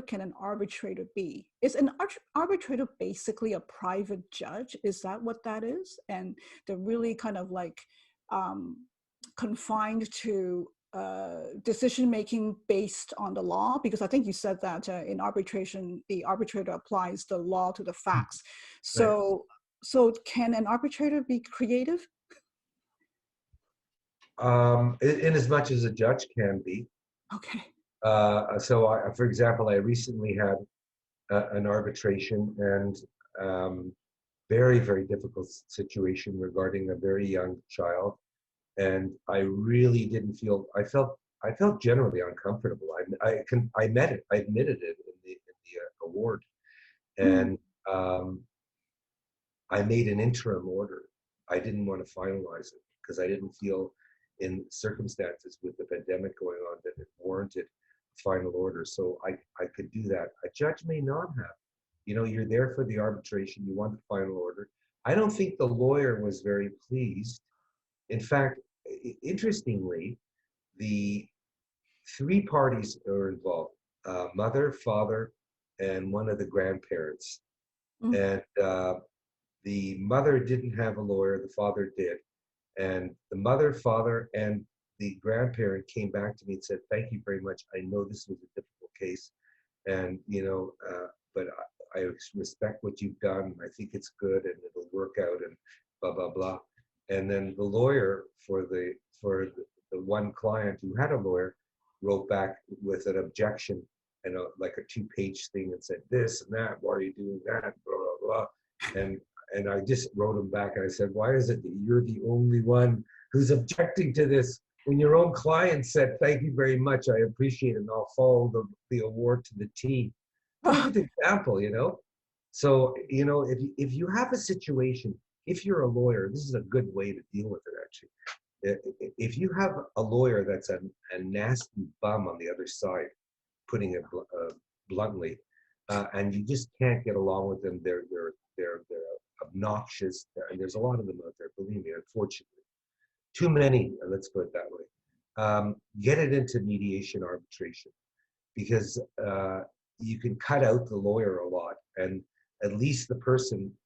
good can an arbitrator be? Is an arbitrator basically a private judge? Is that what that is? And they're really kind of like confined to decision-making based on the law? Because I think you said that in arbitration, the arbitrator applies the law to the facts. So, so can an arbitrator be creative? In as much as a judge can be. Okay. So, for example, I recently had an arbitration and very, very difficult situation regarding a very young child. And I really didn't feel, I felt generally uncomfortable. I admitted it in the award. And I made an interim order. I didn't want to finalize it because I didn't feel in circumstances with the pandemic going on that it warranted final order. So I could do that. A judge may not have. You know, you're there for the arbitration, you want the final order. I don't think the lawyer was very pleased. In fact, interestingly, the three parties are involved, mother, father, and one of the grandparents. And the mother didn't have a lawyer, the father did. And the mother, father, and the grandparent came back to me and said, "Thank you very much. I know this was a difficult case, and you know, but I respect what you've done. I think it's good, and it'll work out." And blah blah blah. And then the lawyer for the one client who had a lawyer wrote back with an objection and like a 2-page thing and said this and that. Why are you doing that? Blah blah blah. And I just wrote him back and I said, "Why is it that you're the only one who's objecting to this when your own client said, 'Thank you very much, I appreciate it, and I'll follow the award to the T'?" Perfect example, you know? So, you know, if you have a situation, if you're a lawyer, this is a good way to deal with it, actually. If you have a lawyer that's a nasty bum on the other side, putting it bluntly, and you just can't get along with them, they're obnoxious, and there's a lot of them out there, believe me, unfortunately. Too many, let's put it that way. Get it into mediation arbitration, because you can cut out the lawyer a lot, and at least the person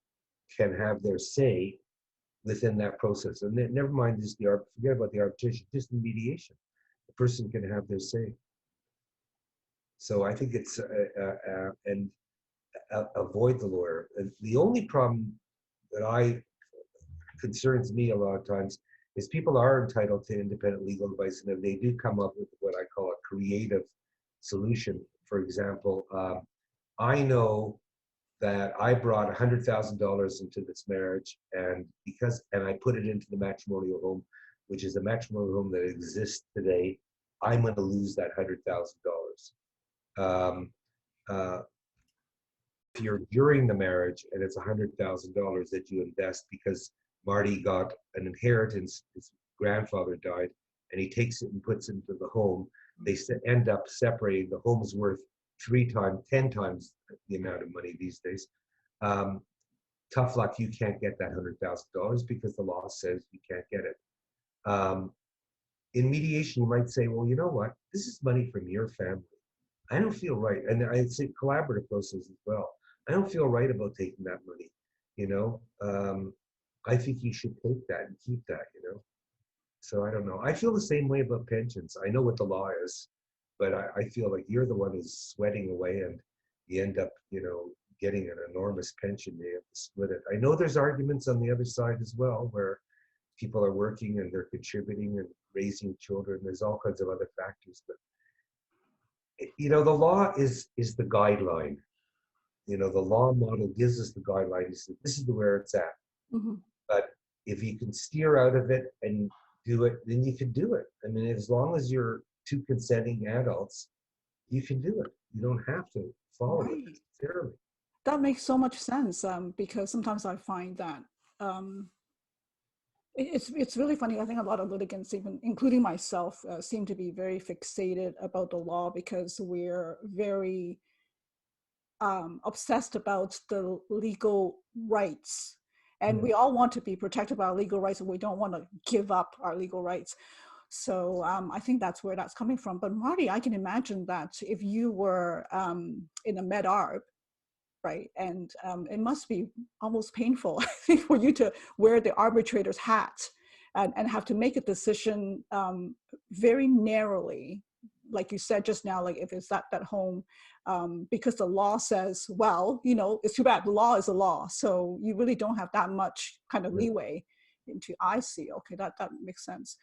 can have their say within that process. And then, never mind just forget about the arbitration, just the mediation. The person can have their say. So I think it's, avoid the lawyer. And the only problem that concerns me a lot of times is people are entitled to independent legal advice, and if they do come up with what I call a creative solution. For example, I know that I brought $100,000 into this marriage, and I put it into the matrimonial home, which is a matrimonial home that exists today. I'm going to lose that $100,000. If you're during the marriage and it's $100,000 that you invest because Marty got an inheritance, his grandfather died, and he takes it and puts it into the home, they end up separating. The home's worth 10 times the amount of money these days. Tough luck, you can't get that $100,000 because the law says you can't get it. In mediation, you might say, well, you know what? This is money from your family. I don't feel right. And I'd say collaborative process as well. I don't feel right about taking that money, you know? I think you should take that and keep that, you know? So I don't know. I feel the same way about pensions. I know what the law is, but I feel like you're the one who's sweating away and you end up, you know, getting an enormous pension. They have to split it. I know there's arguments on the other side as well where people are working and they're contributing and raising children. There's all kinds of other factors, but you know, the law is the guideline. You know, the law model gives us the guideline. This is where it's at. Mm-hmm. But if you can steer out of it and do it, then you can do it. I mean, as long as you're two consenting adults, you can do it. You don't have to follow it necessarily. That makes so much sense, because sometimes I find that it's really funny. I think a lot of litigants, even including myself, seem to be very fixated about the law because we're very obsessed about the legal rights. And we all want to be protected by our legal rights, and we don't want to give up our legal rights. So I think that's where that's coming from. But Marty, I can imagine that if you were in a MED-ARB, right, and it must be almost painful, I think, for you to wear the arbitrator's hat and have to make a decision very narrowly, like you said just now, like if it's at home, because the law says, well, it's too bad, the law is a law, so you really don't have that much kind of leeway into, I see, okay, that makes sense.